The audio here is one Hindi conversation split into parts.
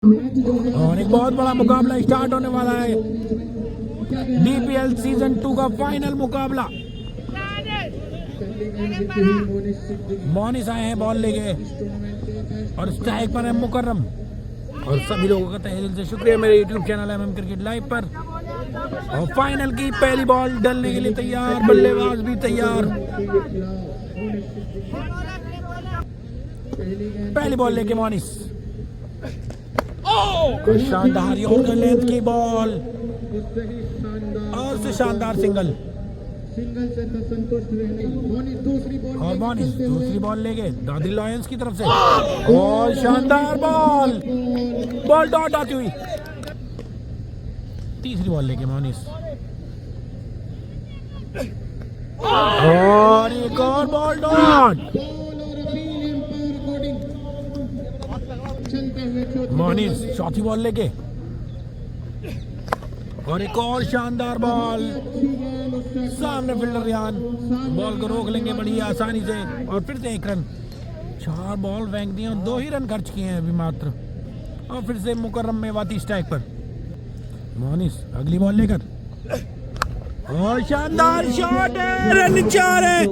और एक बहुत बड़ा मुकाबला स्टार्ट होने वाला है। डीपीएल सीजन 2 का फाइनल मुकाबला। मोनिस आए हैं बॉल लेके और स्ट्राइक पर है मुकर्रम। और सभी लोगों का तहे दिल से शुक्रिया मेरे YouTube channel MM cricket live पर। और फाइनल की पहली बॉल डलने के लिए तैयार, बल्लेबाज भी तैयार। पहली बॉल लेके मोनिस, शानदार यॉर्कर लेंथ की बॉल और से शानदार सिंगल। और मोनिस दूसरी बॉल लेके दादरी लॉयंस की तरफ से और शानदार बॉल डॉट आती हुई। तीसरी बॉल लेके मोनिस और एक और बॉल डॉट। मोनिस चौथी बॉल लेके और एक और शानदार बॉल। सामने फील्डर रियान बॉल को रोक लेंगे बड़ी आसानी से और फिर से एक रन। 4 बॉल फेंक दिए और 2 ही रन खर्च किए हैं अभी मात्र। और फिर से मुकर्रम मेवाती स्ट्राइक पर। मोनिस अगली बॉल लेकर और शानदार शॉट है, रन 4 है।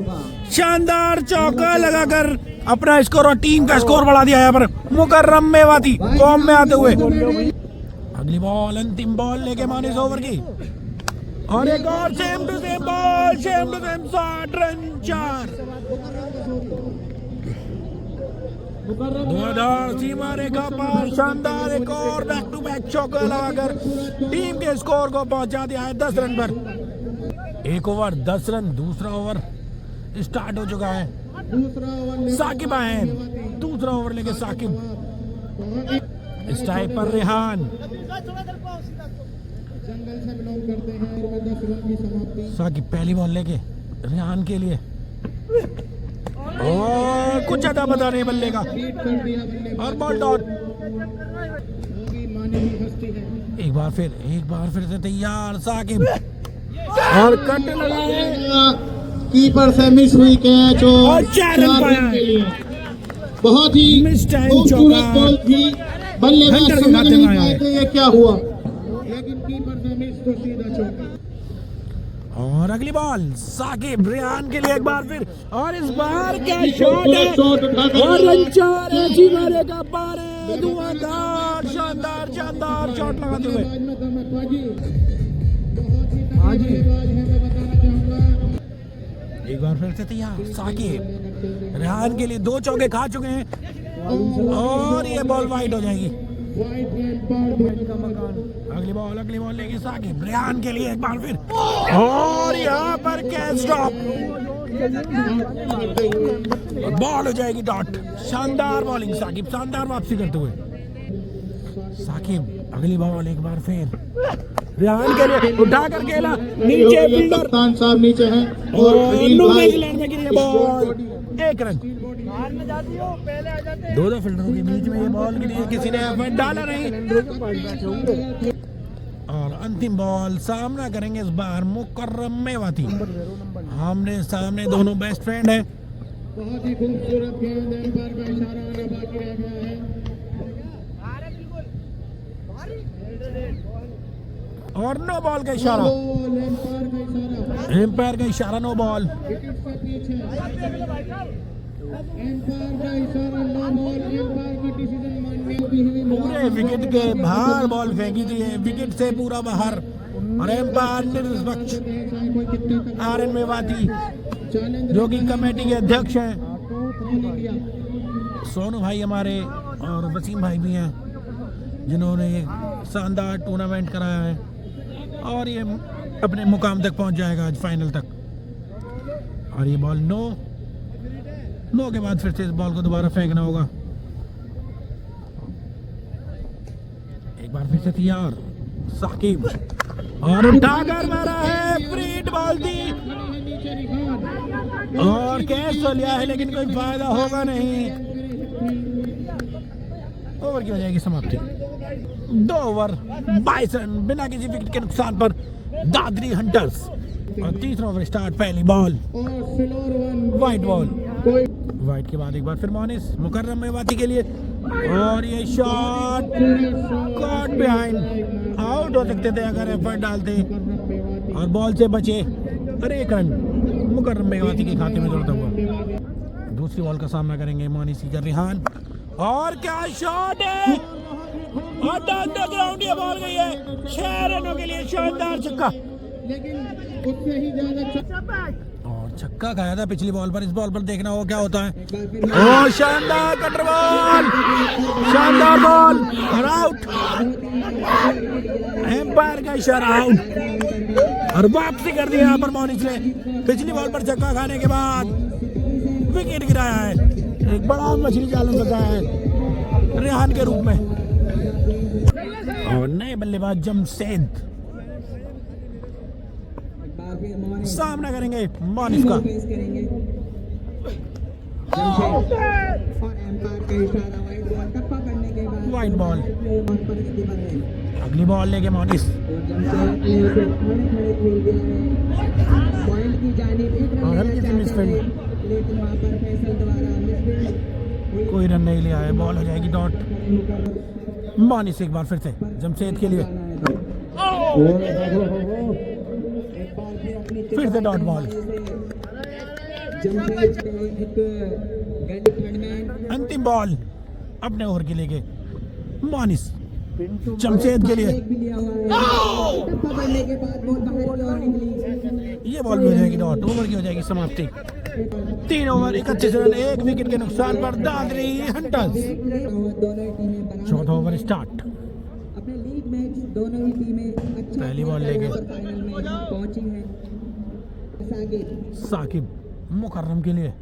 शानदार चौका लगाकर अपना स्कोर और टीम का स्कोर बढ़ा दिया है पर मुकर्रम मेवाती फॉर्म में आते हुए। अगली बॉल अंतिम बॉल लेके मोनिस ओवर की और एक और same to same ball, same to same shot, run 4। 2000 सीमा रेखा पार शानदार एक और बैक टू बैक चौका लगाकर टीम के स्कोर को पहुंचा दिया है 10 रन पर। 1 ओवर 10 रन। दूसरा ओवर स्टार्ट हो चुका है। साकिब आए हैं, दूसरा ओवर लेके साकिब। स्ट्राइक पर रेहान। साकिब पहली बॉल लेके रेहान के लिए और कुछ ज्यादा पता नहीं बल्ले का और बॉल डॉट। एक बार फिर से तैयार साकिब और कट लगाए। कीपर से मिस हुई कैच और 4 रन पाया है। बहुत ही खूबसूरत बॉल थी। बल्लेबाज समझ नहीं पाए थे ये क्या हुआ, लेकिन कीपर से मिस तो सीधा चौका। और अगली बॉल साकिब रेहान के लिए एक बार फिर और इस बार क्या शॉट है और रन 4 है। सीमारे का पार है, धुआंधार शानदार शानदार शॉट लगाते हुए। एक बार फिर से तैयार साकिब रेहान के लिए 2 चौके खा चुके हैं और ये बॉल वाइड हो जाएगी। अगली बॉल लेगी साकिब रेहान के लिए एक बार फिर और यहाँ पर कैच ड्रॉप, बॉल हो जाएगी डॉट। शानदार बॉलिंग साकिब, शानदार वापसी करते हुए साकिब। अगली बॉल एक बार फिर रेहान के लिए उठा कर खेला, नीचे फील्डर कप्तान साहब नीचे हैं और न्यूजीलैंड में गिरी बॉल, 1 रन। 2 फील्डरों के बीच में ये बॉल गिरी, किसी ने एफर्ट डाला नहीं। और अंतिम बॉल सामना करेंगे इस बार मुकर्रम मेवाती। आमने सामने दोनों बेस्ट फ्रेंड हैं। बहुत ही खूबसूरत गेंद, एम्पायर का इशारा आना बाकी रह गया है और नो बॉल का इशारा, एम्पायर का इशारा नो बॉल। विकेट से पीछे एम्पायर का इशारा नो बॉल। एम्पायर का डिसीजन मानने की हुई पूरे विकेट के बाहर बॉल फेंकी थी, विकेट से पूरा बाहर। और एम्पायर निष्पक्ष RN मेवाती जो कि कमेटी के अध्यक्ष हैं। सोनू भाई हमारे और वसीम भाई भी हैं जिन्होंने ये शानदार टूर्नामेंट कराया है और ये अपने मुकाम तक पहुंच जाएगा आज फाइनल तक। और ये बॉल नो के बाद फिर से इस बॉल को दोबारा फेंकना होगा। एक बार फिर से तैयार साकिब और उठाकर मारा है, फ्रीट बॉल थी और कैच तो लिया है लेकिन कोई फायदा होगा नहीं। ओवर की हो जाएगी समाप्ति। 2 ओवर 22 रन बिना किसी विकेट के नुकसान पर दादरी हंटर्स। और तीसरा ओवर स्टार्ट, पहली बॉल वाइट बॉल। वाइट के बाद एक बार फिर मोनिस मुकर्रम मेवाती के लिए और ये शॉट कॉट बिहाइंड, आउट हो सकते थे अगर एफर्ट डालते और बॉल से बचे। और 1 रन मुकर्रम मेवाती के खाते में दौड़ता हुआ। दूसरी बॉल का सामना करेंगे मोनिस सीजर रिहान। और क्या शॉट है, और डाउन द ग्राउंड ये बॉल गई है। 6 रनों के लिए शानदार छक्का, लेकिन उससे ही ज्यादा और छक्का खाया था पिछली बॉल पर। इस बॉल पर देखना होगा क्या होता है। और शानदार कटर बॉल, शानदार बॉल और आउट। एम्पायर का इशारा आउट और वापसी कर दी यहाँ पर मोनिस ने। पिछली बॉल पर छक्का खाने के बाद विकेट गिराया है। एक बड़ा मछली जाल में फंसा है रेहान के रूप में। और नए बल्लेबाज जमशेद सामना करेंगे मोनिस का। वाइट बॉल, अगली बॉल लेके मोनिस। और हल्की सी मिसफील्ड, कोई रन नहीं लिया है। बॉल हो जाएगी डॉट। मोनिस एक बार फिर से जमशेद के लिए, फिर से डॉट बॉल। अंतिम बॉल अपने ओवर के लेके मोनिस जमशेद के लिए। ये बॉल भी हो जाएगी डॉट। ओवर की हो जाएगी समाप्ति। 3 ओवर 31 रन, 1 विकेट के नुकसान पर दादरी हंटर्स। चौथा ओवर स्टार्ट। अपने लीग मैच दोनों ही टीमें अच्छा पहली बॉल लेके फाइनल में पहुंची हैं। साकिब मुकर्रम के लिए,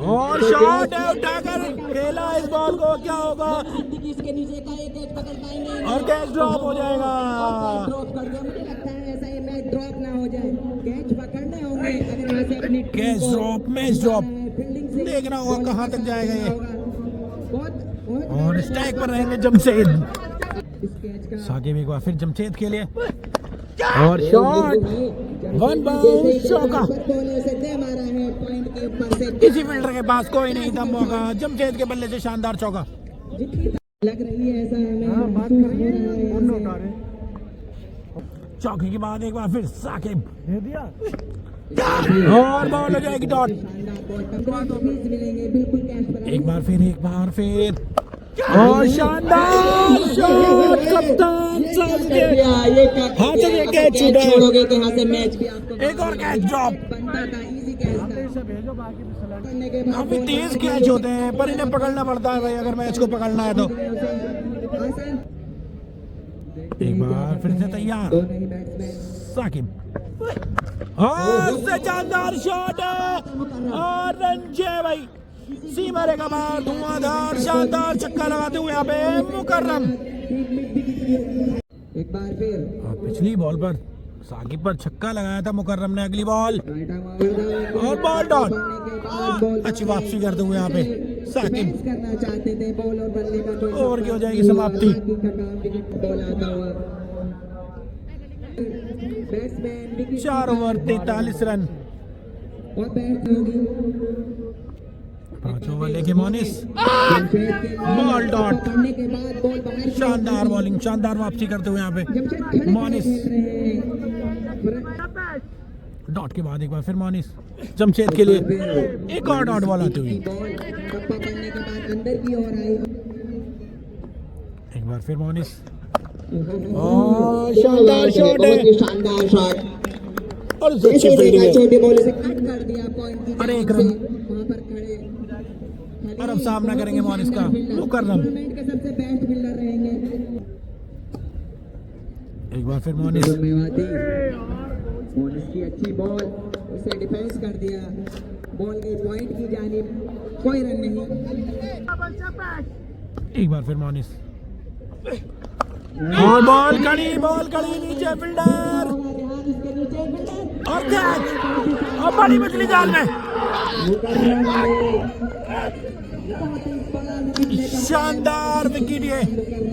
और शॉट है, उठाकर खेला इस बॉल को। क्या होगा, इसके नीचे का एक कैच पकड़ पाएंगे और कैच ड्रॉप हो जाएगा। ड्रॉप कर दिया। मुझे लगता है ऐसा ये मैच ड्रॉप ना हो जाए, कैच पकड़ने होंगे अगर यहाँ से अपनी catch drop, match drop fielding से देखना होगा कहाँ तक जाएगा ये। बहुत और स्ट्राइक पर रहेंगे जमशेद। इस कैच का साकिब एक बार फिर जमशेद के लिए, और शॉट 1 बाउंस चौका। किसी फील्डर के पास कोई नहीं था मौका। जमशेद के बल्ले से शानदार चौका। लग रही है ऐसा हमें महसूस हो रहा है। चौके के बाद एक बार फिर साकिब दे दिया, और बॉल हो जाएगी डॉट। एक बार फिर और शानदार शॉट कप्तान साहब के हाथ से कैच छूटा। छोड़ोगे तो यहाँ से मैच भी आपको एक और कैच ड्रॉप। बनता था, इजी कैच था। अभी 30 कैच होते हैं पर इन्हें पकड़ना पड़ता है भाई, अगर मैच को पकड़ना है तो। एक बार फिर से तैयार साकिब, और उससे शानदार शॉट है और रन जय भाई। सीमा रेखा बाहर, धुआंधार शानदार छक्का लगाते हुए यहाँ पे मुकर्रम। एक बार फिर और पिछली बॉल पर साकिब पर छक्का लगाया था मुकर्रम ने। अगली बॉल और बॉल डॉट। अच्छी वापसी करते हुए यहाँ पे साकिब। करना चाहते थे बॉल और बल्ले का कोई ओवर की हो जाएगी समाप्ति। बॉल आता हुआ। Batsman 4 over 43 run. और बैट होगी 5 ओवर लेके मोनिस, बॉल डॉट। पकड़ने के बाद बॉल बाहर शानदार बॉलिंग, शानदार वापसी करते हुए यहाँ पे मोनिस। डॉट के बाद एक बार फिर मोनिस जमशेद के लिए, एक और डॉट बॉल आती हुई। बॉल पकड़ने के बाद अंदर की ओर आई। एक बार फिर मोनिस, शानदार शॉट है, शानदार शॉट। और उससे अच्छी फील्डिंग है। छोटी बॉल से कट कर दिया पॉइंट की। और 1 रन। वहां पर खड़े और अब सामना करेंगे मोनिस का मुकर्रम। टूर्नामेंट के सबसे बेस्ट फील्डर रहेंगे। एक बार फिर मोनिस, मेवाती, मोनिस की अच्छी बॉल, उसे डिफेंस कर दिया। बॉल गई पॉइंट की जानिब, कोई रन नहीं। एक बार फिर मोनिस, और बॉल खड़ी नीचे फील्डर, और कैच, और बड़ी मछली जाल में। शानदार विकेट ये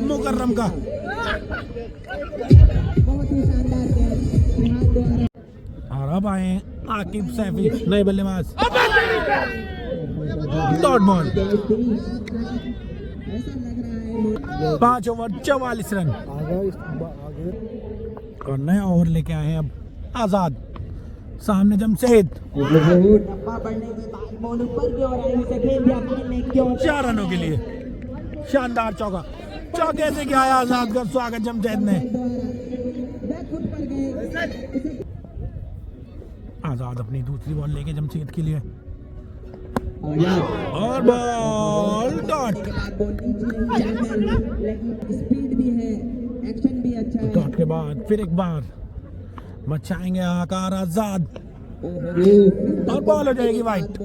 मुकर्रम का। बहुत ही शानदार कैच। और अब आए आकिब सैफी, नए बल्लेबाज। Dot ball. ऐसा लग रहा है 5 ओवर 44 रन और नया ओवर लेके आए हैं अब आजाद। सामने जमशेद, डब्बा पड़ने के बाद बॉल ऊपर की ओर आई, उसे खेल दिया खेलने की ओर। 4 रनों के लिए शानदार चौका। चौके से क्या है आजाद का स्वागत जमशेद ने। बैकफुट पर गए। आजाद अपनी दूसरी बॉल लेके जमशेद के लिए आजाद और बॉल डॉट। बॉल नीचे नहीं जाकर, लेकिन स्पीड भी है, एक्शन भी अच्छा है। डॉट के बाद फिर एक बार मचाएंगे आकार आजाद और बॉल हो जाएगी वाइट।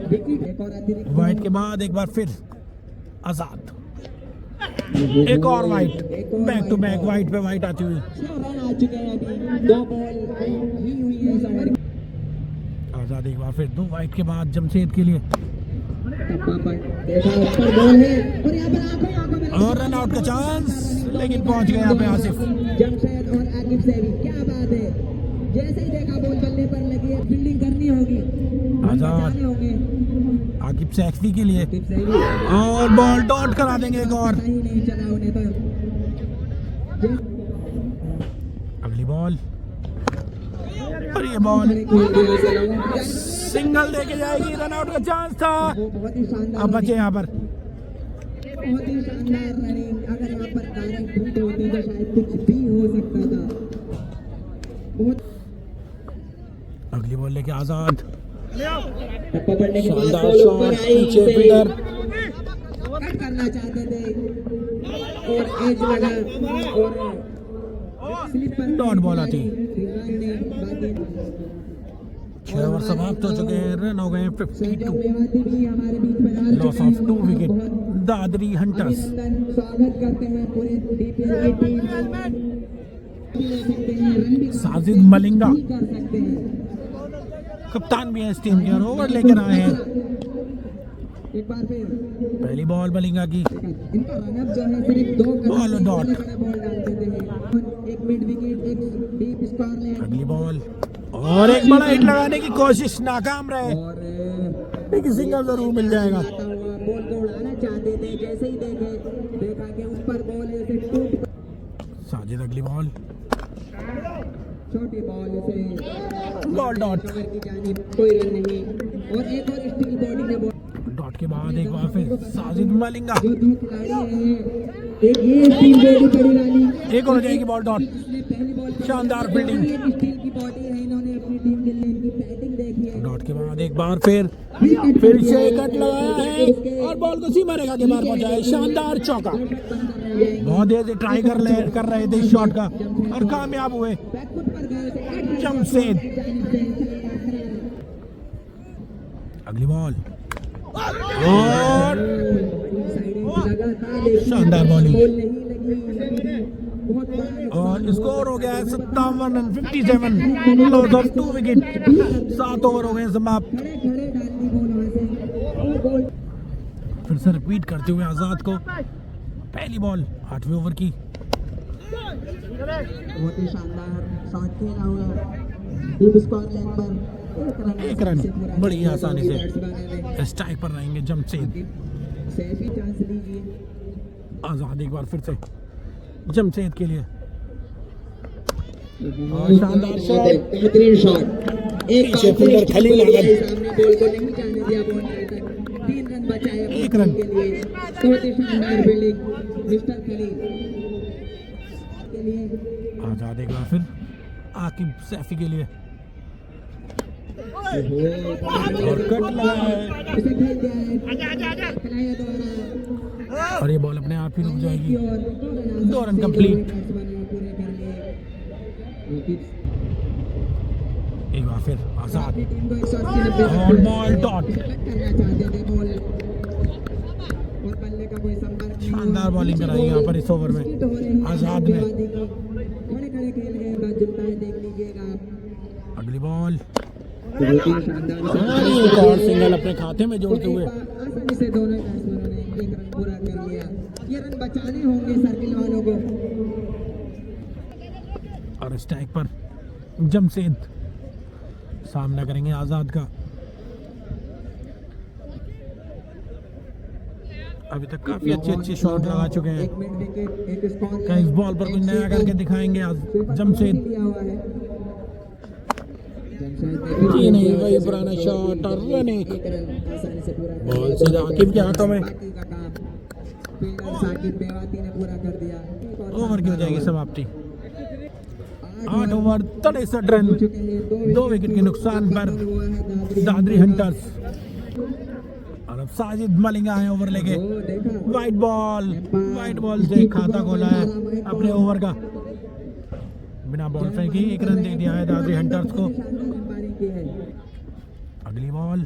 विकेट एक और अतिरिक्त वाइट के बाद एक बार फिर आजाद, एक और wide, back to back wide पे वाइट आती हुई। 6 रन आ चुके हैं अभी, 2 बॉल ही हुई है इस ओवर की। आजाद एक बार फिर 2 वाइट के बाद जमशेद के लिए टप्पा पर देखा, ऊपर बॉल है और यहाँ पर आंखों में और रन आउट का चांस, लेकिन पहुंच गए यहाँ पे आसिफ। जमशेद और आकिब से भी क्या बात है, जैसे ही देखा बॉल बल्ले पर लगी है, फील्डिंग करनी होगी, आजाद बचाने होंगे। आकिब से एक्सपी के लिए आकिब सही और बॉल डॉट करा देंगे एक और। सही नहीं चला उन्हें तो। अगली बॉल और ये बॉल सिंगल देके जाएगी, रन आउट का चांस था। वो बहुत ही शानदार, अब बचे यहाँ पर बहुत ही शानदार रनिंग। अगर यहाँ पर तारीफ भूत होती तो शायद कुछ भी हो सकता था। बहुत अगली बॉल लेके आजाद, टप्पा पड़ने के बाद शानदार बॉल ऊपर शॉट, आई, पीछे उसे फील्डर कट करना चाहते थे और एज लगा और स्लिप पर डॉट बॉल आती। खिलाड़ी ने बाकी 6 ओवर समाप्त हो चुके हैं, रन हो गए हैं 52। मेवाती भी हमारे बीच में आ लॉस चुके ऑफ हैं। 2 विकेट दादरी हंटर्स। अभिनंदन, स्वागत करते हैं पूरे डीपीएल की टीम। ले सकते हैं, रन भी साजिद मलिंगा कर सकते हैं। कप्तान भी है इस टीम के और ओवर लेकर आए हैं। एक बार फिर पहली बॉल मलिंगा की इनका रनअप जो है सिर्फ 2 बॉल और डॉट। बड़े बॉल डाल देते हैं। एक मिड विकेट, एक डीप स्कोर ले अगली बॉल और एक बड़ा हिट लगाने की कोशिश नाकाम रहे, और लेकिन सिंगल जरूर मिल जाएगा। आता हुआ बॉल को उड़ाना चाहते थे, जैसे ही देखा कि उस पर बॉल है, उसे टूट साजिद अगली बॉल छोटी बॉल उसे बॉल डॉट। कवर की जानिब, कोई रन नहीं। और एक और स्टील बॉडी ने बॉल, डॉट के बाद एक बार फिर साजिद मलिंगा, जो 2 खिलाड़ी हैं, एक ये स्टील बॉडी बड़ी वाली, एक और हो जाएगी बॉल डॉट। जिसने पहली बॉल पर शानदार फील्डिंग। एक स्टील की बॉडी है, इन्होंने अपनी टीम के लिए इनकी बैटिंग देखी है। डॉट के बाद एक बार फिर से कट लगाया है और बॉल को सीमा रेखा के बाहर पहुंचाया है। शानदार चौका। बहुत देर से ट्राई कर रहे थे इस शॉट का और कामयाब हुए बैकफुट पर गए, उसे कट जमशेद। जानिब से अगली बॉल और शानदार बॉलिंग और स्कोर हो गया है 57 run 57, loss of 2 wicket. 7 over हो गए समाप्त। फिर से रिपीट करते हुए आजाद को पहली बॉल 8वें ओवर की बहुत ही शानदार शॉट खेला हुआ डीप स्कोर लेग पर 1 रन बड़ी आसानी से स्ट्राइक पर रहेंगे जमशेद। सैफी चांस दीजिए। आजाद एक बार फिर से जमशेद के लिए और शानदार शॉट। बेहतरीन शॉट। एक पीछे फील्डर खलील अहमद। सामने बॉल को नहीं जाने दिया, बॉल तक 3 रन बचाए अपनी 1 रन टीम के लिए। बहुत ही शानदार फील्डिंग मिस्टर खलील के लिए। आजाद एक बार फिर आकिब सैफी के लिए और कट लगाया है इसे खेल दिया है, खिलाया द्वारा और ये बॉल अपने आप ही रुक जाएगी। और 2 रन कंप्लीट। पूरे कर लिए। एक बार फिर आजाद अपनी टीम को 180 और बॉल डॉट। करना चाहते थे बॉल और बल्ले का कोई संपर्क नहीं। शानदार बॉलिंग कराई यहाँ पर इस ओवर में आजाद ने। खड़े खड़े खेल गए, बात जुलता है, देख लीजिएगा आप। अगली बॉल बहुत ही शानदार और एक और सिंगल अपने खाते में जोड़ते हुए आसानी से दोनों बैट्समैनों ने 1 रन पूरा कर लिया। ये रन बचाने होंगे सर्किल वालों को। और स्ट्राइक पर जमशेद सामना करेंगे आजाद का। अभी तक काफी अच्छे शॉट लगा चुके हैं। एक मिनट विकेट, एक स्कोर क्या इस बॉल पर कुछ नया करके दिखाएंगे आज जमशेद? लिया हुआ है। जी नहीं, वही पुराना शॉट और रन एक। एक रन आसानी से पूरा कर बॉल सीधा आकिब के हाथों में। बाकी का काम फील्डर साकिब बेवाती ने पूरा कर दिया। एक और ओवर की हो जाएगी समाप्ति। 8 ओवर 63 रन, 2 विकेट के नुकसान पर दादरी हंटर्स। और अब साजिद मलिंगा है ओवर लेके। वाइट बॉल से खाता खोला है अपने ओवर का। बिना बॉल फेंकी 1 रन दे दिया है दादरी हंटर्स को। अगली बॉल,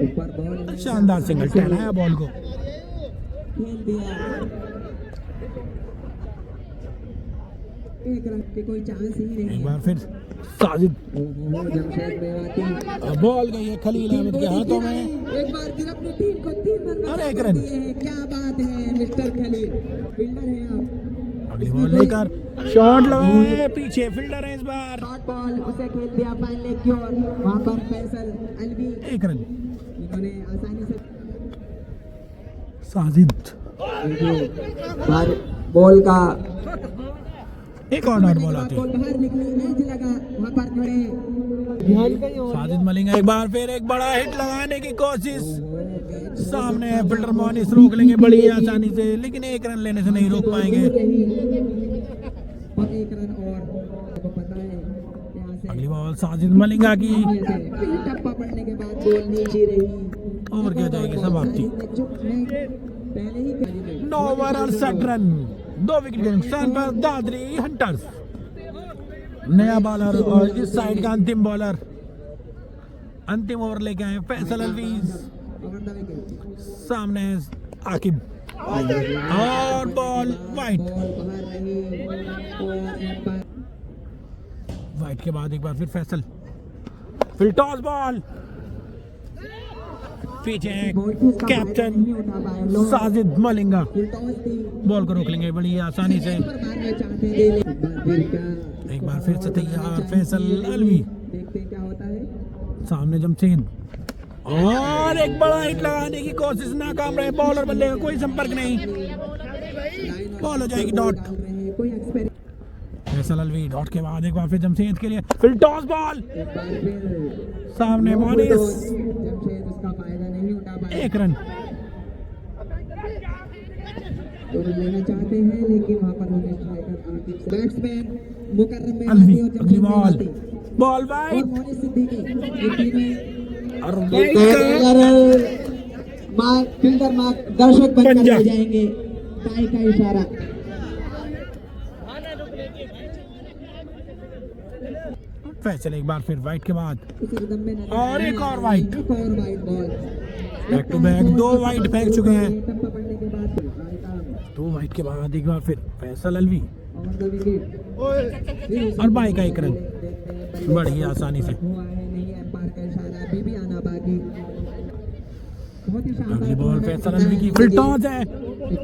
ऊपर बॉल शानदार सिंगल टहलाया बॉल को। खेल दिया। एक रन की कोई चांस ही नहीं एक है। बार फिर साजिद, जमशेद बेवाती बॉल गई है खलील अहमद के हाथों में। एक बार फिर अपनी टीम को 3 रन और एक बना रन। दिए हैं। क्या बात है मिस्टर खलील, फील्डर हैं आप। अगली बॉल लेकर शॉट लगाए, पीछे फील्डर है इस बार। शॉर्ट बॉल उसे खेल दिया फाइन लेग की ओर। वहां पर फैसल अलवी 1 रन। इन्होंने आसानी से साजिद, बाहर बॉल का एक और डॉट बॉल आती है। बॉल बाहर निकली, एज लगा वहां पर खड़े साजिद मलिंगा एक बार फिर एक बड़ा हिट लगाने की कोशिश। सामने है फील्डर मोनिस, रोक लेंगे बड़ी आसानी से, लेकिन 1 रन लेने से नहीं रोक पाएंगे। और 1 रन और आपको पता है यहाँ से अगली बॉल साजिद मलिंगा की। टप्पा पड़ने के बाद बॉल नीचे रही। ओवर की हो जाएगी समाप्ति। पहले ही 9 ओवर 68 रन, 2 विकेट के नुकसान पर दादरी हंटर्स। नया बॉलर और इस साइड का अंतिम बॉलर। अंतिम ओवर लेके आए फैसल अलवीज। Over the wicket. सामने है आकिब और बॉल वाइट। बॉल बाहर रही और एम्पायर वाइट के बाद एक बार फिर फैसल, फिर टॉस बॉल। पीछे है captain Sajid Malinga, toss the ball को रोक लेंगे बड़ी आसानी से। पर मारना चाहते हैं लेकिन फिर क्या एक बार फिर से तैयार फैसल अलवी। देखते हैं क्या होता है। सामने जमशेद और एक बड़ा हिट लगाने की कोशिश नाकाम रहे। बॉलर बल्ले का कोई संपर्क नहीं, बॉल हो जाएगी डॉट। डाल रहे हैं कोई एक्सपेरिमेंट। फैसल अलवी डॉट के बाद एक बार फिर जमशेद के लिए फिर टॉस बॉल। एक बार फिर सामने मोनिस, जमशेद उसका फायदा नहीं उठा पाए। 1 रन। तो लेना चाहते हैं लेकिन वहां पर उन्हें स्ट्राइकर आकिब से बैट्समैन मुकर्रम में अलवी, और अगली ball, ball white Monis Siddiqui ये टीमें और वाइट का फील्डर मार्क दर्शक बनकर पंजा। ले जाएंगे। टाई का इशारा। फैसल एक बार फिर वाइट के बाद उसी रिदम में नजर और एक और वाइट। एक और wide ball. Back to back 2 wide फेंक चुके हैं। टप्पा पड़ने के बाद आइटम 2 वाइट के बाद एक बार फिर Faisal Alvi over the wicket और बाई का 1 रन बड़ी आसानी से। हुआ है नहीं एम्पायर का इशारा अभी भी आना बाकी। बहुत ही शानदार अगली बॉल टूर्नामेंट फैसल होता अलवी है। की फिर टॉस है एक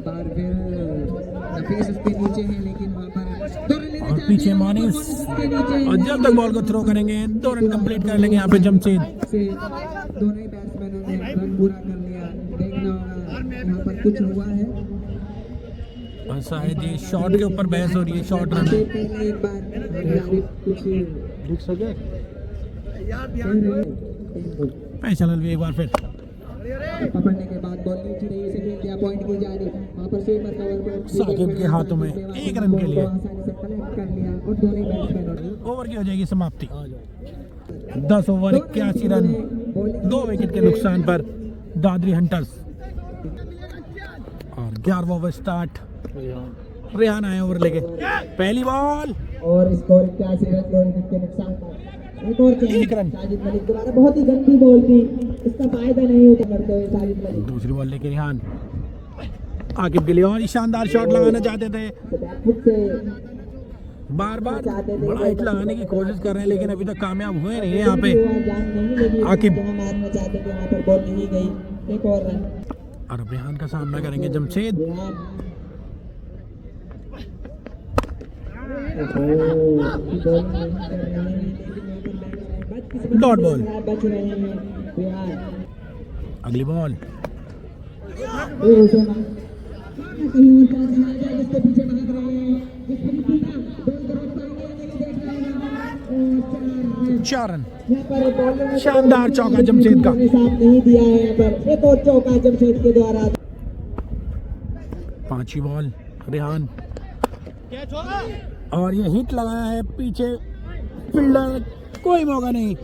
बार फिर नफीस उसके नीचे है लेकिन वहां पर दो रन लेना और चाहते पीछे हैं। मोनिस। उसके नीचे और जब तक बॉल को थ्रो करेंगे 2 रन कंप्लीट कर लेंगे यहाँ पे जमशेद। से दोनों ही बैट्समैनों ने रन पूरा कर लिया। देखना होगा यहाँ पर कुछ हुआ है। और शायद ये शॉट के ऊपर बहस हो रही है, शॉट रन है। पहले एक बार कुछ लिख सके कह रहे हैं। फैसल अलवी एक बार फिर पकड़ने के बाद बॉल नीचे रही से खेल दिया पॉइंट की जानी। वहां पर स्वीपर कवर पर साकिब के हाथों में 1 रन के लिए। आसानी से कलेक्ट कर लिया और दोनों ही बैट्समैनों ओवर की हो जाएगी समाप्ति। 10 ओवर 81 रन, 2 विकेट के नुकसान पर दादरी हंटर्स। और 11वां ओवर स्टार्ट, रेहान आए ओवर लेके। पहली बॉल और स्कोर 81 रन 2 विकेट के नुकसान पर। एक और चेंज। 1 रन। साजिद मलिक दोबारा बहुत ही गंदी बॉल थी, इसका फायदा नहीं उठा करते हुए साजिद मलिक दूसरी बॉल लेके रेहान आकिब के लिए और शानदार शॉट लगाना चाहते थे। बैकफुट से बार बार बड़ा हिट लगाने की कोशिश कर रहे हैं लेकिन अभी तक कामयाब हुए नहीं है यहाँ पे जान नहीं लगी। आकिब। जहाँ मारना चाहते थे वहाँ पर बॉल नहीं गई। एक और रन। और अब रेहान का सामना करेंगे जमशेद। Dot ball. बच रहे हैं बिहार। अगली बॉल 4 रन। शानदार चौका जमशेद का। साथ नहीं दिया है यहाँ पर, एक और चौका जमशेद के द्वारा। 5वीं बॉल रेहान, और ये हिट लगाया है पीछे फील्डर, कोई मौका नहीं।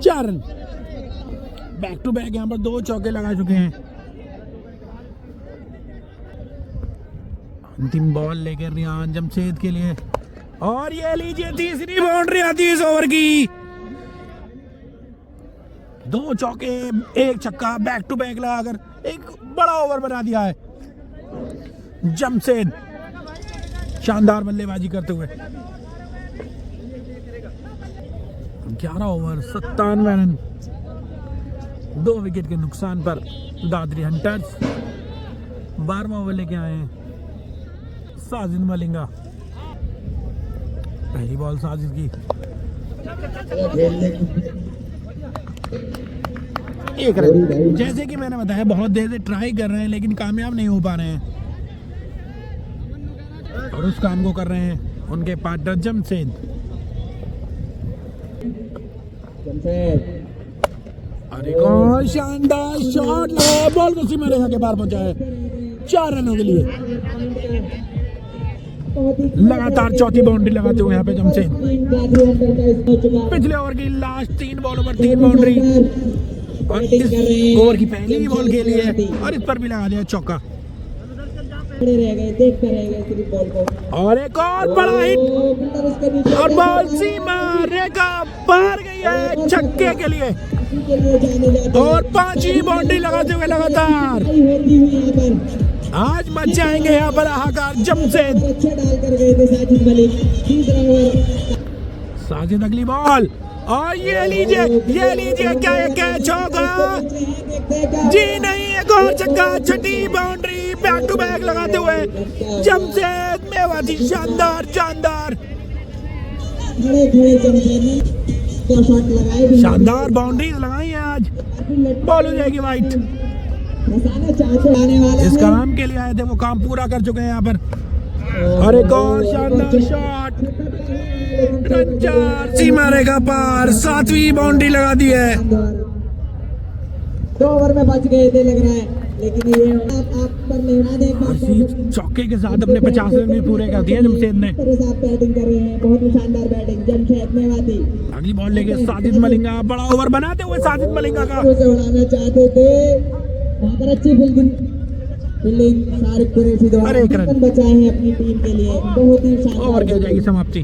4 रन। बैक टू बैक यहाँ पर 2 चौके लगा चुके हैं। अंतिम बॉल लेकर रेहान जमशेद के लिए, और ये लीजिए तीसरी बाउंड्री आती है इस ओवर की। 2 चौके 1 छक्का बैक टू बैक लगाकर एक बड़ा ओवर बना दिया है जमशेद, शानदार बल्लेबाजी करते हुए। 11 ओवर 97 रन, 2 विकेट के नुकसान पर दादरी हंटर्स 12वां ओवर लेके आए हैं साजिद मलिंगा। पहली बॉल साजिद की, 1 रन। जैसे कि मैंने बताया बहुत देर से ट्राई कर रहे हैं लेकिन कामयाब नहीं हो पा रहे हैं, और उस काम को कर रहे हैं उनके पार्टनर जमशेद। अरे कौन शानदार शॉट लगा, बॉल को सीमा रेखा के पार पहुंचा है 4 रनों के लिए। लगातार चौथी बाउंड्री लगाते हुए यहाँ पे जमशेद। पिछले ओवर की लास्ट 3 बॉलों पर 3 बाउंड्री, और इस ओवर की पहली ही बॉल खेली है और इस पर भी लगा दिया चौका। और एक और बड़ा हिट, और बॉल सीमा रेखा पार गई है छक्के के लिए, और 5वीं बाउंड्री लगाते हुए लगातार आज मच जाएंगे यहाँ पर हाहाकार जमशेद। साजिद अगली बॉल, और ये लीजिए क्या ये कैच होगा? जी नहीं, एक और छक्का, 6ठी बाउंड्री बैक टू बैक लगाते हुए जमशेद मेवाती। शानदार शानदार बाउंड्रीज लगाई है आज। बॉल हो जाएगी वाइट। जिस काम के लिए आए थे वो काम पूरा कर चुके हैं यहाँ पर। और एक और शानदार शॉट, रन 4, सीमा रेखा पार, 7वीं बाउंड्री लगा दी है। 2 ओवर में बच गए थे लग रहा है, लेकिन ये आप पर मेहमान एक चौके के साथ अपने 50 रन भी पूरे कर दिए जमशेद ने। बैटिंग कर रहे हैं, बहुत ही शानदार बैटिंग जमशेद मेवाती। अगली बॉल लेके साजिद मलिंगा, बड़ा ओवर बनाते हुए साजिद मलिंगा का। उड़ाना चाहते थे, वहाँ पर अच्छी फील्डिंग शारिक कुरैशी द्वारा 1 रन बचाए हैं अपनी टीम के लिए। बहुत ही शानदार ओवर की हो जाएगी समाप्ति,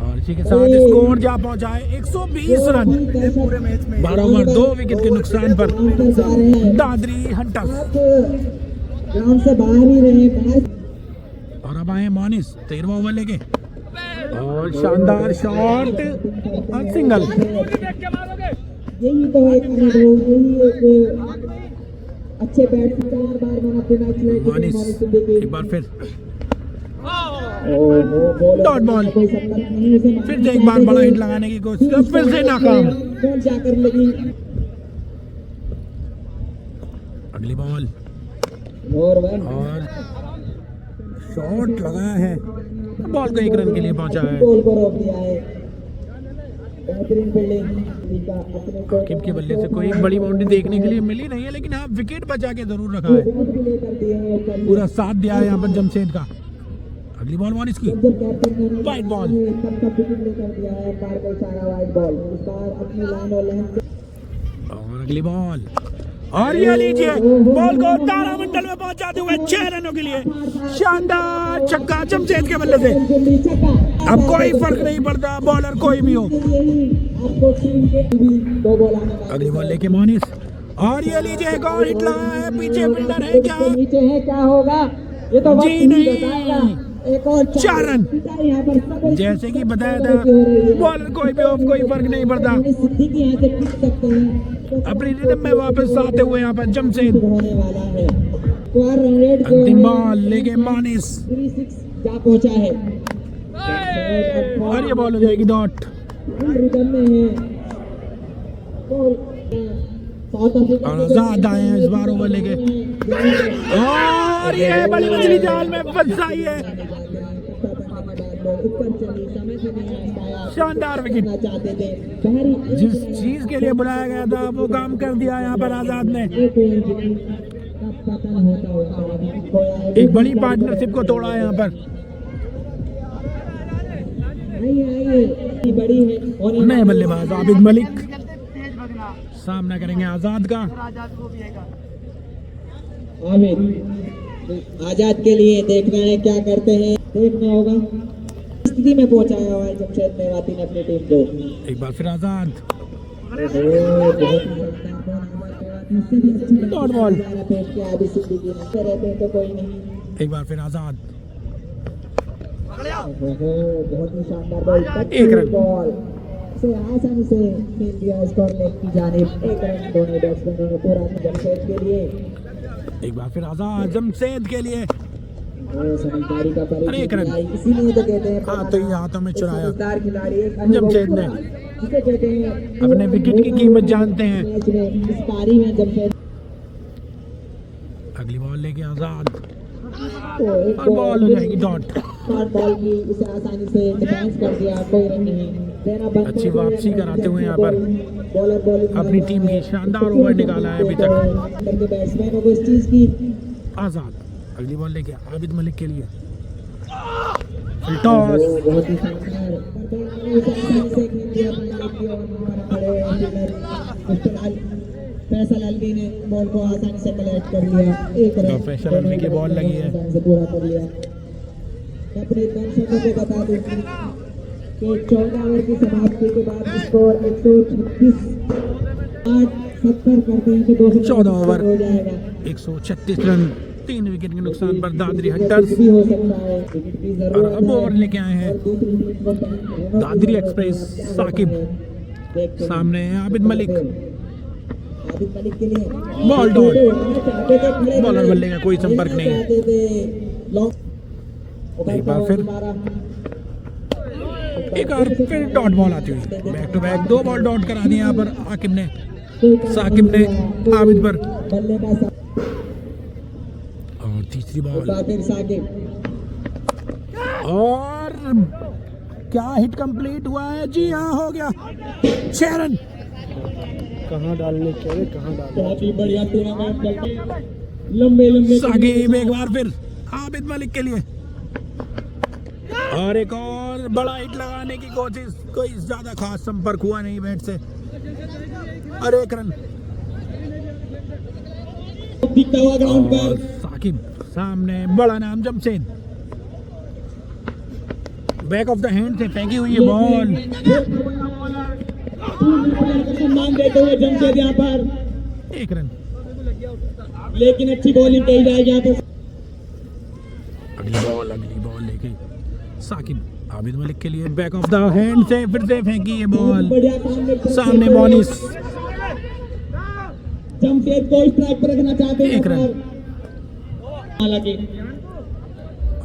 और इसी के साथ स्कोर जा पहुंचा है 120 रन। 12 ओवर 2 विकेट के नुकसान पर दादरी हंटर्स। ग्राउंड से बाहर ही रहे। और अब आए मोनिस 13वां ओवर लेके, और शानदार शॉट और सिंगल। यही तो एक अच्छे bat 4 bar man of the match हुए मोनिस एक बार फिर डॉट बॉल, फिर से एक बार बड़ा हिट लगाने की कोशिश, फिर से नाकाम। बॉल जाकर लगी। अगली बॉल, और शॉट लगाया है, बॉल को 1 रन के लिए पहुंचा है। बॉल को रोक दिया है। बेहतरीन फील्डिंग आकिब के बल्ले से कोई बड़ी बाउंड्री देखने के लिए मिली नहीं है, लेकिन हाँ विकेट बचा के जरूर रखा है, पूरा साथ दिया है यहाँ पर जमशेद का। अगली बॉल मोनिस की वाइड बॉल, और अगली बॉल, और ये लीजिए बॉल को तारामंडल में पहुंचाते हुए 6 रनों के लिए शानदार छक्का जमशेद के बल्ले से। अब कोई फर्क नहीं पड़ता बॉलर कोई भी हो। अगली बॉल लेके मोनिस, और ये लीजिए एक और हिट लगाया है, पीछे फील्डर है क्या? नीचे है, क्या होगा ये तो जी नहीं, एक और 4 रन। जैसे कि बताया था बॉलर कोई भी ऑफ, कोई फर्क नहीं पड़ता। अपनी रिदम में वापस आते हुए यहाँ पर जमशेद। अंतिम बॉल लेके मोनिस, जा पहुंचा है, और ये बॉल हो जाएगी डॉट। और आजाद आए हैं इस बार ओवर लेके। और ये बड़ी मछली जाल में फंस आई है। ऊपर चली, समय से नहीं आ पाया। शानदार विकेट। चाहते थे बाहरी जिस चीज के लिए बुलाया गया था वो काम कर दिया यहाँ पर आजाद ने। पतन होता हुआ एक बड़ी पार्टनरशिप को तोड़ा यहाँ पर। आइए बड़ी है और नए बल्लेबाज आबिद मलिक सामना करेंगे आजाद का। आजाद के लिए देखना है क्या करते हैं, देखना होगा स्थिति में पहुंचाया हुआ है जमशेद मेवाती ने अपनी टीम को। एक बार फिर आजाद डॉट बॉल। तो कोई नहीं, एक बार फिर आजाद बहुत ही शानदार बॉल, एक रन। बॉल से आसानी से खेल दिया स्कोर लेग की जानिब। एक रन दोनों बैट्समैनों ने पूरा जमशेद के लिए। एक बार फिर आजाद जमशेद के लिए। समझदारी का अरे एक रन। परिचय इसीलिए तो कहते हैं हाथों में चुराया समझदार खिलाड़ी जमशेद ने। जिसे कहते हैं अपने विकेट की कीमत जानते हैं। मैच में इस पारी में जमशेद अगली बॉल लेके आजाद को एक और बॉल हो जाएगी डॉट। शॉर्ट बॉल की उसे आसानी से डिफेंस कर दिया, कोई रन नहीं देना बंद। अच्छी वापसी कराते हुए यहाँ पर बॉलर बॉलिंग अपनी टीम की शानदार ओवर निकाला है अभी तक करके बैट्समैनों को इस चीज की। आजाद। अगली बॉल लेके आबिद मलिक के लिए टॉस। बहुत ही शानदार उसे आसानी से खेल दिया पायलट की और वहां पर खड़े मिस्टर फैसल अलवी ने बॉल को आसानी से कलेक्ट कर लिया। एक रन फैसल अलवी की बॉल लगी है। आसानी से पूरा कर लिया। अपने दर्शकों को बता दूं कि 14 ओवर की समाप्ति के बाद स्कोर 136 70 करते हैं तो 14 ओवर हो जाएगा। 136 रन 3 विकेट के नुकसान पर दादरी हंटर्स। भी हो सकता है, विकेट की और जरूरत अब है। ओवर लेके आए हैं और दूसरी टीम को दादरी एक्सप्रेस साकिब। देखते हैं। सामने है आबिद मलिक। आबिद मलिक के लिए बॉल डॉट। चाहते थे खड़े बॉलर रहे, बल्ले का कोई संपर्क नहीं है। चाहते थे लॉन्ग। एक बार फिर एक और फिर डॉट बॉल आती हुई। Back to back 2 ball dot करा दिए यहाँ पर आकिब ने। साकिब ने आबिद पर। बल्लेबाज और तीसरी बॉल फिर साकिब और क्या हिट कंप्लीट हुआ है? जी हाँ, हो गया 6 रन। कहाँ डालने के लिए कहाँ डालने। बहुत ही बढ़िया टूर्नामेंट चलते लंबे साकिब एक बार फिर आबिद मलिक के लिए और एक और बड़ा हिट लगाने की कोशिश। कोई ज्यादा खास संपर्क हुआ नहीं बैट से और 1 रन। दिखता हुआ ग्राउंड और पर साकिब सामने बड़ा नाम Jamshed. Back of the hand से फेंकी हुई है बॉल। सम्मान देते हुए जमशेद यहाँ पर 1 रन। लेकिन अच्छी बॉलिंग कही जाएगी यहाँ पर। अगली बॉल लेके साकिब आबिद मलिक के लिए बैक ऑफ द हैंड से फिर से फेंकी है बॉल। बढ़िया काम करते सामने बॉलिस। जमशेद को स्ट्राइक पर रखना चाहते हैं 1 रन। हालांकि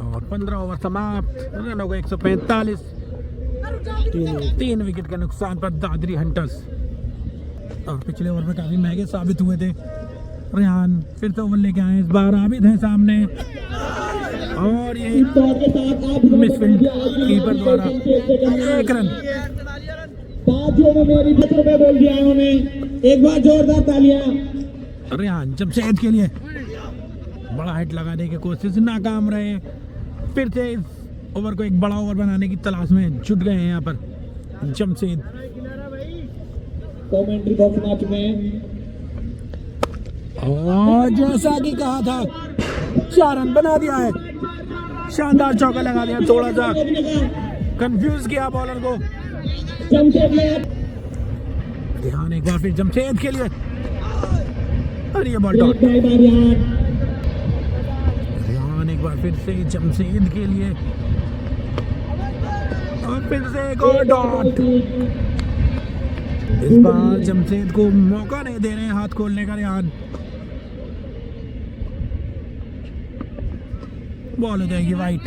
और 15 ओवर समाप्त। रन हो गए 145। 3 विकेट के नुकसान पर दादरी हंटर्स। और पिछले ओवर में काफी महंगे साबित हुए थे। रेहान फिर से ओवर लेके आए। इस बार आबिद हैं सामने और ये मिसफील्ड कीपर द्वारा 1 रन। 5 ओवर में मेरी बच्चों पे बोल दिया उन्होंने। एक बार जोरदार तालियां। रेहान जमशेद के लिए बड़ा हिट लगाने की कोशिश नाकाम रहे। फिर से इस ओवर को एक बड़ा ओवर बनाने की तलाश में जुट गए हैं यहाँ पर जमशेद। कमेंट्री बॉक्स में आ चुके हैं। और जैसा कि कहा था 4 रन बना दिया है। शानदार चौका लगा दिया। थोड़ा सा कंफ्यूज किया बॉलर को। जमशेद ने ध्यान एक बार फिर जमशेद के लिए और ये बॉल डॉट। ध्यान एक बार फिर से जमशेद के लिए और फिर से एक और डॉट। इस बार जमशेद को मौका नहीं दे रहे हैं हाथ खोलने का। ध्यान बॉल हो जाएगी वाइट।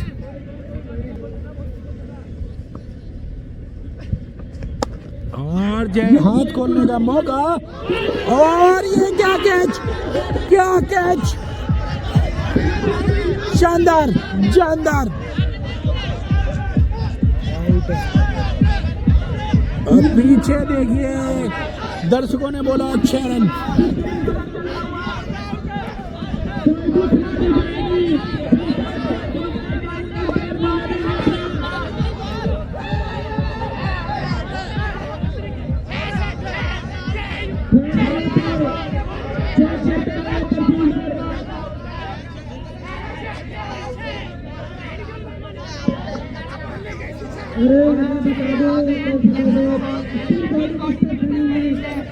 और जय हाथ खोलने का मौका और ये क्या कैच शानदार जानदार। और पीछे देखिए दर्शकों ने बोला 6 रन।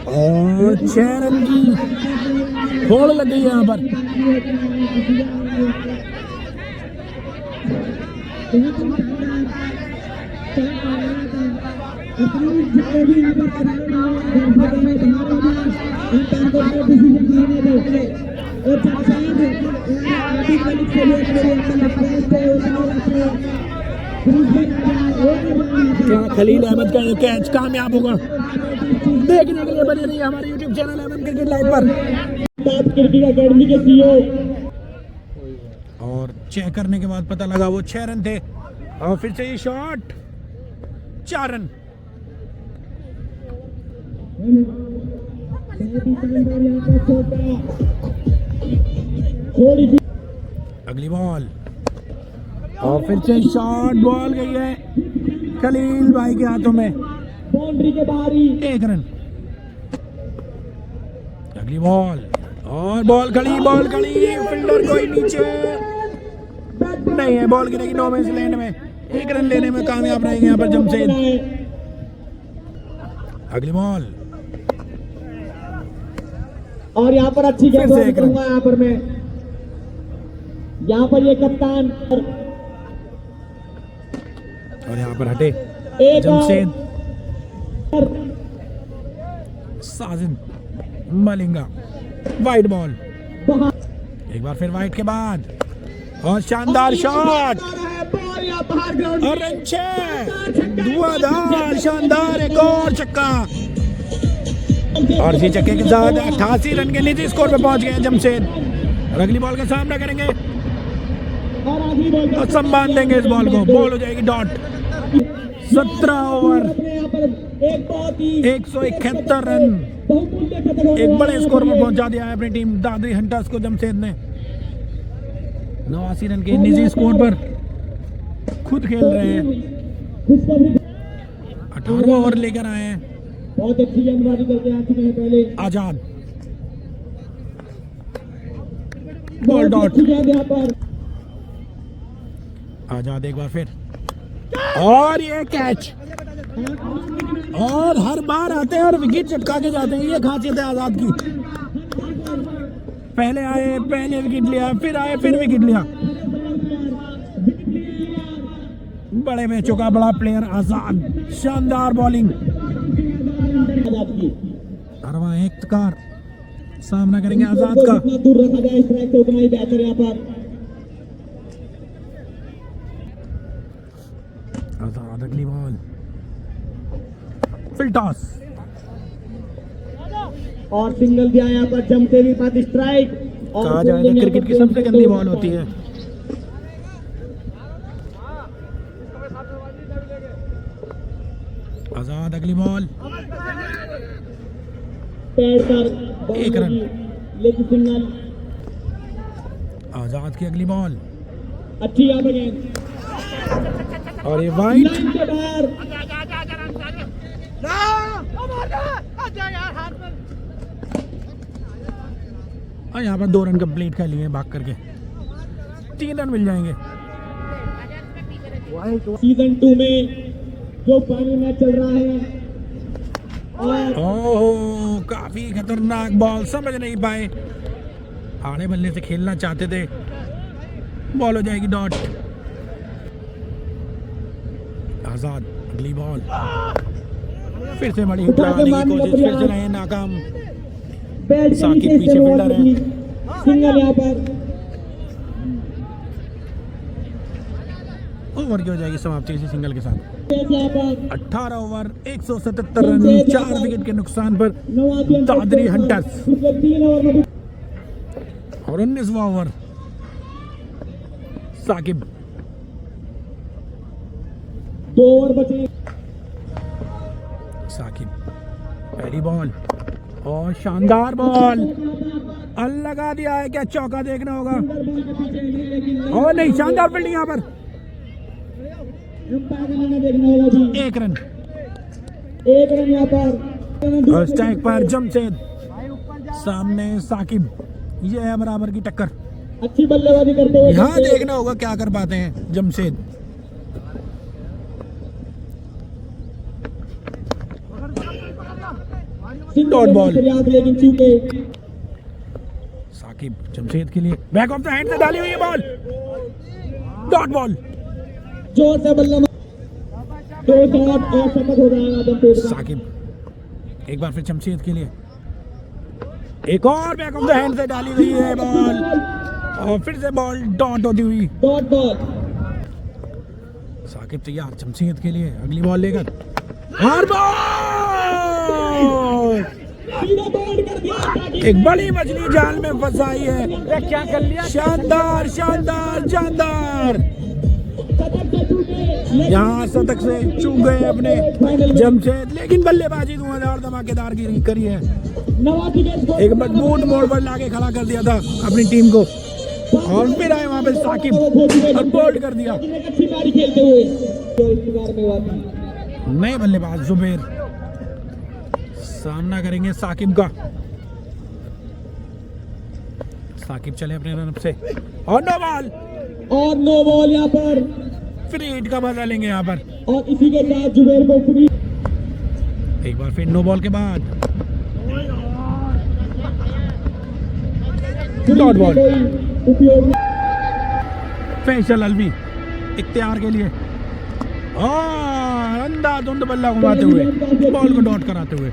और 6 रन की होड़ लग गई यहाँ पर। क्या खलील अहमद का ये कैच कामयाब होगा? देखने के लिए बने रहिए हमारे YouTube channel MM cricket live पर। क्रिकेट अकेडमी के सीईओ। और चेक करने के बाद पता लगा वो 6 रन थे। और फिर से ये शॉट 4 रन। अगली बॉल और फिर से शॉट बॉल गई है खलील भाई के हाथों में। बाउंड्री के बाहर ही 1 रन। अगली बॉल और बॉल खड़ी फील्डर कोई नीचे नहीं है। बॉल गिरेगी नो मैच लैंड में। 1 रन लेने में कामयाब रहेंगे यहाँ पर जमशेद। अगली बॉल और यहाँ पर अच्छी फिर से 1 रन। करूंगा यहाँ पर मैं। यहाँ पर ये कप्तान और यहाँ पर हटे एक जमशेद साजिद मलिंगा। वाइड बॉल एक बार फिर वाइड के बाद और शानदार शॉट और रन 6 धुआंधार शानदार एक और छक्का। और इसी छक्के के साथ 88 रन के निजी स्कोर पे पहुंच गए जमशेद। और अगली बॉल का सामना करेंगे और संभाल देंगे इस बॉल को। बॉल हो जाएगी डॉट। 17 ओवर 171 रन एक बड़े स्कोर पर पहुंचा दिया है अपनी टीम दादरी हंटर्स को जमशेद ने। 89 रन के निजी स्कोर पर खुद खेल रहे हैं। 18 ओवर लेकर आए हैं। बहुत अच्छी गेंदबाजी करके आ चुके हैं पहले। आजाद बॉल डॉट। यहाँ पर आजाद एक बार फिर और ये कैच। और हर बार आते हैं और विकेट चटका के जाते हैं। ये खासियत है आजाद की। पहले आए पहले विकेट लिया फिर आए फिर विकेट लिया। बड़े मैचों का बड़ा प्लेयर आजाद। शानदार बॉलिंग। अरवा इख्तिकार सामना करेंगे आजाद का। जितना दूर रखा जाए स्ट्राइक से उतना ही बेहतर यहाँ पर। आजाद अगली बॉल फिर टॉस और सिंगल दिया यहाँ पर जमते भी पास स्ट्राइक। कहा जाए तो क्रिकेट की सबसे गंदी बॉल होती है। आजाद अगली बॉल पैर पर 1 रन। लेकिन सिंगल। आजाद की अगली बॉल अच्छी यहाँ पर गेंद और ये वाइड। लाइन के बाहर। और यहाँ पर 2 रन कंप्लीट कर लिए भाग करके। 3 रन मिल जाएंगे। सीजन 2 में जो पानी मैच चल रहा है और ओह काफी खतरनाक बॉल समझ नहीं पाए। आड़े बल्ले से खेलना चाहते थे। बॉल हो जाएगी डॉट। आजाद अगली बॉल फिर से बड़ी हिट लगाने की कोशिश फिर से रहे नाकाम। बैट के साकिब नीचे पीछे से फील्डर है। सिंगल यहाँ पर। ओवर की हो जाएगी समाप्ति इसी सिंगल के साथ। यहाँ पर 18 ओवर 177 रन 4 विकेट के नुकसान पर नवाज़ दादरी हंटर्स। 3 ओवर में और 19वां ओवर साकिब 2 ओवर बचे। साकिब पहली बॉल और शानदार बॉल लगा दिया है। क्या चौका देखना होगा और नहीं, शानदार फील्डिंग यहाँ पर। देखना होगा जी। 1 रन 1 रन यहाँ पर। और स्ट्राइक पर जमशेद, सामने साकिब। ये है बराबर की टक्कर। अच्छी बल्लेबाजी करते हुए यहाँ देखना होगा क्या कर पाते हैं जमशेद। Dot ball. लेकिन चूके। साकिब जमशेद के लिए बैक ऑफ द हैंड से डाली हुई है बॉल। Dot ball. जोर से बल्ला 2 शॉट और शतक हो जाएगा जमशेद का। साकिब एक बार फिर जमशेद के लिए एक और बैक ऑफ द हैंड से डाली हुई है बॉल और फिर से बॉल डॉट होती हुई। Dot ball. साकिब तैयार जमशेद के लिए अगली बॉल लेकर और बॉल। सीधा बॉल कर दिया। एक बड़ी मछली जाल में फंसाई है। क्या कर लिया? शानदार शानदार शानदार। यहाँ शतक से चूक गए अपने जमशेद, लेकिन बल्लेबाजी धुआंधार धमाकेदार की करी है। एक मजबूत मोड़ पर लाके खड़ा कर दिया था अपनी टीम को और फिर आए वहां पे साकिब और बोल्ड कर दिया। अच्छी पारी खेलते हुए नए बल्लेबाज जुबेर सामना करेंगे साकिब का। साकिब चले अपने रन से और नो बॉल यहाँ पर। फ्री हिट का मजा लेंगे यहाँ पर। और इसी के साथ जुबेर को फ्री। एक बार फिर नो बॉल के बाद डॉट बॉल। उपयोग फैसल अलवी इख्तियार के लिए और अंधाधुंध बल्ला घुमाते हुए बॉल को डॉट कराते हुए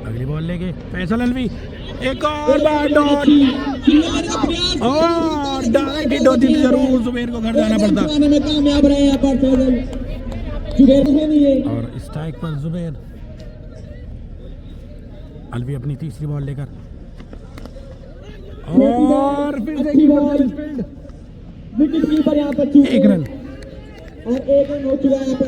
अगली बॉल लेके फैसल अलवी एक और बार डॉट और डायरेक्ट हिट होती थी जरूर जुबेर को घर जाना पड़ता। में कामयाब रहे यहाँ पर फैसल। जुबेर को नहीं है। और स्ट्राइक पर जुबेर। अलवी अपनी तीसरी बॉल लेकर और फिर से विकेट कीपर यहाँ पर चूके। 1 रन और 1 रन हो चुका है यहाँ पर।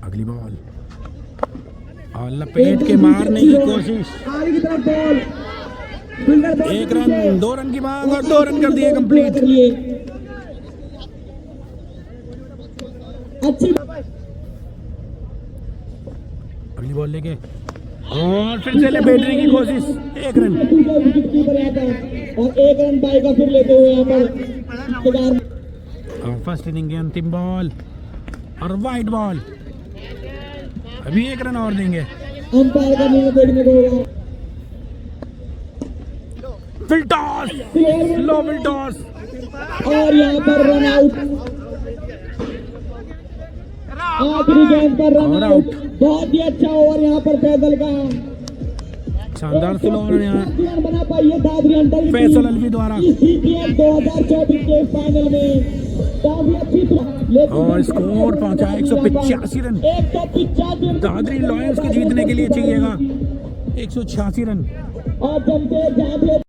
अगली बॉल और लपेट के मारने की कोशिश। आगे की तरफ ball. Fielder ball 1 run 2 run की मांग और 2 रन कर दिए कंप्लीट। अच्छी अगली बॉल लेके और फिर से लपेटने की कोशिश। 1 रन विकेट कीपर यहाँ पर और 1 रन बाई का फिर लेते हुए यहाँ पर। और फर्स्ट इनिंग की अंतिम बॉल और वाइट बॉल। अभी 1 रन और देंगे। अंपायर का निर्णय देखने को होगा। Full toss, slow full toss और यहाँ पर रन आउट। आखिरी गेंद पर रन और आउट। आउट। बहुत ही अच्छा ओवर यहाँ पर फैसल का। शानदार स्लो ओवर यहाँ रन बना पाई है दादरी अंडर फैसल अलवी द्वारा। इस CPL 2024 के फाइनल में काफी अच्छी और स्कोर पहुंचा 185 रन। 185 दादरी लॉयंस को जीतने के लिए चाहिएगा 186 रन। और जमशेद